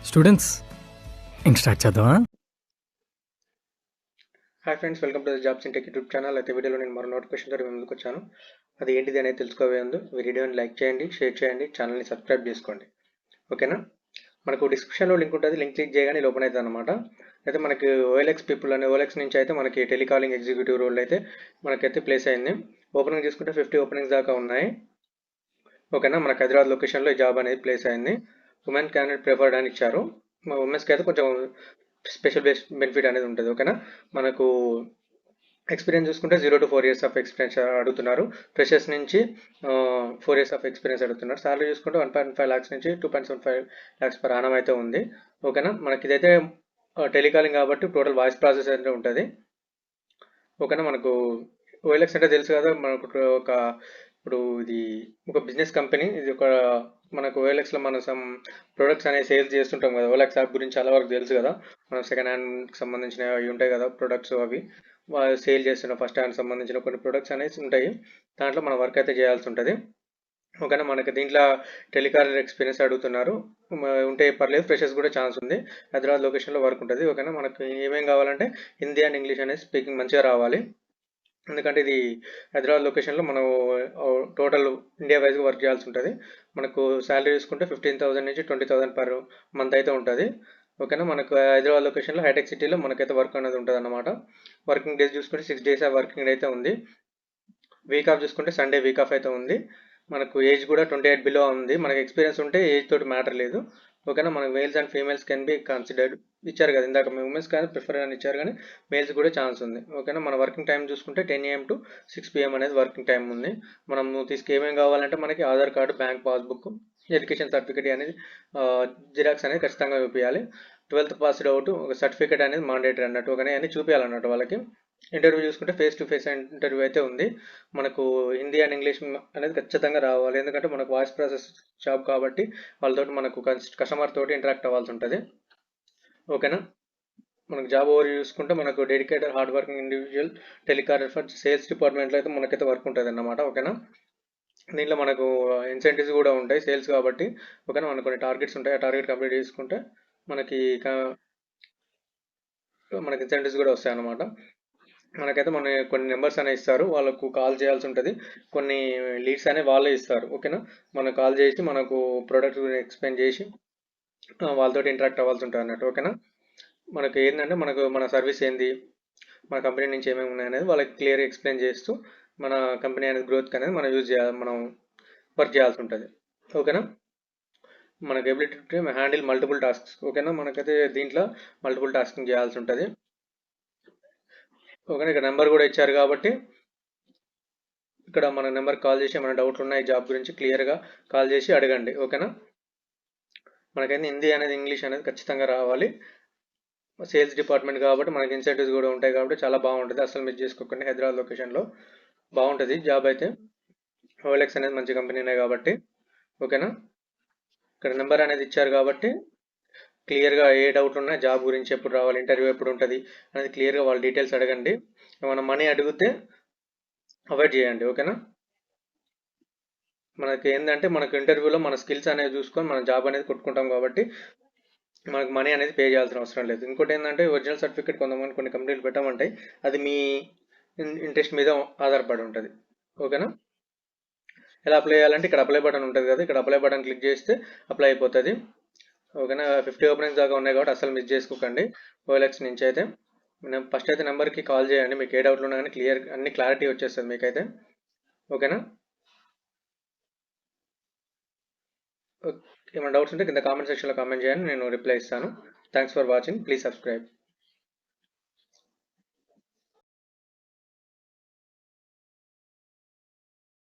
Students ఇంక start చేద్దామా? Hi friends, welcome to the jobs in tech YouTube channel. అయితే వీడియోలో నేను మరో నోటిఫికేషన్ తోటి ముందుకు వచ్చాను. అది ఏంటిది అనేది తెలుసుకోవే ముందు వీడియోని లైక్ చేయండి, షేర్ చేయండి, ఛానల్ని సబ్స్క్రైబ్ చేసుకోండి. ఓకేనా? మనకు డిస్క్రిప్షన్లో లింక్ ఉంటుంది, లింక్ క్లిక్ చేయగానే ఓపెన్ అవుతుంది అనమాట. అయితే మనకి ఓఎల్ఎక్స్ పీపుల్ అనే ఓఎల్ఎక్స్ నుంచి అయితే మనకి టెలికాలింగ్ ఎగ్జిక్యూటివ్ రోల్ అయితే మనకైతే ప్లేస్ అయింది. ఓపెనింగ్ తీసుకుంటే 50 ఓపెనింగ్స్ దాకా ఉన్నాయి. ఓకేనా? మనకు హైదరాబాద్ లొకేషన్లో ఈ జాబ్ అనేది ప్లేస్ అయింది. ఉమెన్ క్యాండిడేట్ ప్రిఫర్డ్ అని ఇచ్చారు. మా ఉమెన్స్కి అయితే కొంచెం స్పెషల్ బెనిఫిట్ అనేది ఉంటుంది. ఓకేనా? మనకు ఎక్స్పీరియన్స్ చూసుకుంటే 0 to 4 years ఆఫ్ ఎక్స్పీరియన్స్ అడుగుతున్నారు. ఫ్రెషర్స్ నుంచి 4 years ఆఫ్ ఎక్స్పీరియన్స్ అడుగుతున్నారు. సాలరీ చూసుకుంటే 1.5 lakhs నుంచి 2.75 lakhs per annum అయితే ఉంది. ఓకేనా? మనకి ఇదైతే టెలికాలింగ్ కాబట్టి టోటల్ వాయిస్ ప్రాసెస్ అయితే ఉంటుంది. ఓకేనా? మనకు ఓఎల్ఎక్స్ అంటే తెలుసు కదా, మనకు ఒక ఇప్పుడు ఇది ఒక బిజినెస్ కంపెనీ. ఇది ఒక మనకు ఓఎల్ఎక్స్లో మనం సమ్ ప్రొడక్ట్స్ అనేవి సేల్స్ చేస్తుంటాం కదా. ఓఎల్ఎక్స్ యాప్ గురించి చాలా వరకు తెలుసు కదా. మనం సెకండ్ హ్యాండ్కి సంబంధించిన అవి ఉంటాయి కదా ప్రొడక్ట్స్, అవి సేల్ చేస్తున్న ఫస్ట్ హ్యాండ్ సంబంధించిన కొన్ని ప్రొడక్ట్స్ అనేవి ఉంటాయి. దాంట్లో మనం వర్క్ అయితే చేయాల్సి ఉంటుంది. ఓకేనా? మనకి దీంట్లో టెలికాలర్ ఎక్స్పీరియన్స్ అడుగుతున్నారు. ఉంటే పర్లేదు, ఫ్రెషర్స్ కూడా ఛాన్స్ ఉంది. హైదరాబాద్ లొకేషన్లో వర్క్ ఉంటుంది. ఓకేనా? మనకి ఏమేం కావాలంటే హిందీ అండ్ ఇంగ్లీష్ అనేది స్పీకింగ్ మంచిగా రావాలి. ఎందుకంటే ఇది హైదరాబాద్ లొకేషన్లో మనం టోటల్ ఇండియా వైజ్గా వర్క్ చేయాల్సి ఉంటుంది. మనకు శాలరీ చూసుకుంటే 15,000 నుంచి 20,000 పర్ మంత్ అయితే ఉంటుంది. ఓకేనా? మనకు హైదరాబాద్ లొకేషన్లో హైటెక్ సిటీలో మనకైతే వర్క్ అనేది ఉంటుంది అన్నమాట. వర్కింగ్ డేస్ చూసుకుంటే 6 days ఆఫ్ వర్కింగ్ డే అయితే ఉంది. వీక్ ఆఫ్ చూసుకుంటే సండే వీక్ ఆఫ్ అయితే ఉంది. మనకు ఏజ్ కూడా 28 బిలో ఉంది. మనకు ఎక్స్పీరియన్స్ ఉంటే ఏజ్ తోటి మ్యాటర్ లేదు. ఓకేనా? మనకు males and females can be considered ఇచ్చారు కదా ఇందాక, ఉమెన్స్ కానీ ప్రిఫర్ అని ఇచ్చారు, కానీ మేల్స్ కూడా ఛాన్స్ ఉంది. ఓకేనా? మన వర్కింగ్ టైం చూసుకుంటే 10 AM to 6 PM అనేది వర్కింగ్ టైం ఉంది. మనం ఏమేమి కావాలంటే మనకి Aadhaar card, bank passbook, education certificate అనేది జిరాక్స్ అనేది ఖచ్చితంగా చూపించాలి. 12th పాస్డ్ అవుట్ ఒక సర్టిఫికేట్ అనేది మాండేటరీ అన్నట్టు. ఓకే, అన్ని చూపించాలన్నట్టు వాళ్ళకి. ఇంటర్వ్యూ చూసుకుంటే ఫేస్ టు ఫేస్ ఇంటర్వ్యూ అయితే ఉంది. మనకు హిందీ అండ్ ఇంగ్లీష్ అనేది ఖచ్చితంగా రావాలి. ఎందుకంటే మనకు వాయిస్ ప్రాసెస్ జాబ్ కాబట్టి వాళ్ళతో మనకు కస్టమర్ తోటి ఇంటరాక్ట్ అవ్వాల్సి ఉంటుంది. ఓకేనా? మనకు జాబ్ ఓవర్ చూసుకుంటే మనకు dedicated hard working individual telecaller for sales డిపార్ట్మెంట్లో అయితే మనకైతే వర్క్ ఉంటుంది అన్నమాట. ఓకేనా? దీంట్లో మనకు ఇన్సెంటివ్స్ కూడా ఉంటాయి సేల్స్ కాబట్టి. ఓకేనా? మనకు కొన్ని టార్గెట్స్ ఉంటాయి. ఆ టార్గెట్ కంప్లీట్ చేసుకుంటే మనకి ఇన్సెంటివ్స్ కూడా వస్తాయి అన్నమాట. మనకైతే కొన్ని నెంబర్స్ అనేవి ఇస్తారు, వాళ్ళకు కాల్ చేయాల్సి ఉంటుంది. కొన్ని లీడ్స్ అనేవి వాళ్ళే ఇస్తారు. ఓకేనా? మనం కాల్ చేసి మనకు ప్రోడక్ట్ ఎక్స్ప్లెయిన్ చేసి వాళ్ళతో ఇంటరాక్ట్ అవ్వాల్సి ఉంటుంది అన్నట్టు. ఓకేనా? మనకు ఏంటంటే మన సర్వీస్ ఏంది, మన కంపెనీ నుంచి ఏమేమి ఉన్నాయనేది వాళ్ళకి క్లియర్గా ఎక్స్ప్లెయిన్ చేస్తూ మన కంపెనీ అనేది గ్రోత్ అనేది మనం వర్క్ చేయాల్సి ఉంటుంది. ఓకేనా? మనకు ability to handle multiple tasks. ఓకేనా? మనకైతే దీంట్లో మల్టిపుల్ టాస్కింగ్ చేయాల్సి ఉంటుంది. ఓకేనా? ఇక్కడ నెంబర్ కూడా ఇచ్చారు కాబట్టి ఇక్కడ మన నెంబర్ కాల్ చేసి మన డౌట్లు ఉన్నాయి జాబ్ గురించి క్లియర్గా కాల్ చేసి అడగండి. ఓకేనా? మనకైతే హిందీ అనేది ఇంగ్లీష్ అనేది ఖచ్చితంగా రావాలి. సేల్స్ డిపార్ట్మెంట్ కాబట్టి మనకి ఇన్సెంటివ్స్ కూడా ఉంటాయి కాబట్టి చాలా బాగుంటుంది. అసలు మిస్ చేసుకోకండి. హైదరాబాద్ లొకేషన్లో బాగుంటుంది జాబ్ అయితే. ఓఎల్ఎక్స్ అనేది మంచి కంపెనీనే కాబట్టి. ఓకేనా? ఇక్కడ నెంబర్ అనేది ఇచ్చారు కాబట్టి క్లియర్గా ఏ డౌట్ ఉన్నా జాబ్ గురించి ఎప్పుడు రావాలి, ఇంటర్వ్యూ ఎప్పుడు ఉంటుంది అనేది క్లియర్గా వాళ్ళ డీటెయిల్స్ అడగండి. ఏమైనా మనీ అడిగితే అవాయిడ్ చేయండి. ఓకేనా? మనకి ఏంటంటే మనకు ఇంటర్వ్యూలో మన స్కిల్స్ అనేవి చూసుకొని మనం జాబ్ అనేది కొట్టుకుంటాం కాబట్టి మనకు మనీ అనేది పే చేయాల్సిన అవసరం లేదు. ఇంకోటి ఏంటంటే ఒరిజినల్ సర్టిఫికేట్ కొంతమంది కొన్ని కంపెనీలు పెట్టమంటాయి, అది మీ ఇంట్రెస్ట్ మీద ఆధారపడి ఉంటుంది. ఓకేనా? ఎలా అప్లై చేయాలంటే ఇక్కడ అప్లై బటన్ ఉంటుంది కదా, ఇక్కడ అప్లై బటన్ క్లిక్ చేస్తే అప్లై అయిపోతుంది. ఓకేనా? 50 ఓపెనింగ్స్ దాకా ఉన్నాయి కాబట్టి అసలు మిస్ చేసుకోకండి. ఓఎల్ఎక్స్ నుంచి అయితే ఫస్ట్ అయితే నెంబర్కి కాల్ చేయండి. మీకు ఏ డౌట్లు ఉన్నా కానీ అన్ని క్లారిటీ వచ్చేస్తుంది మీకైతే. ఓకేనా? ఏమైనా డౌట్స్ ఉంటే కింద కామెంట్ సెక్షన్లో కామెంట్ చేయండి, నేను రిప్లై ఇస్తాను. Thanks for watching. Please subscribe.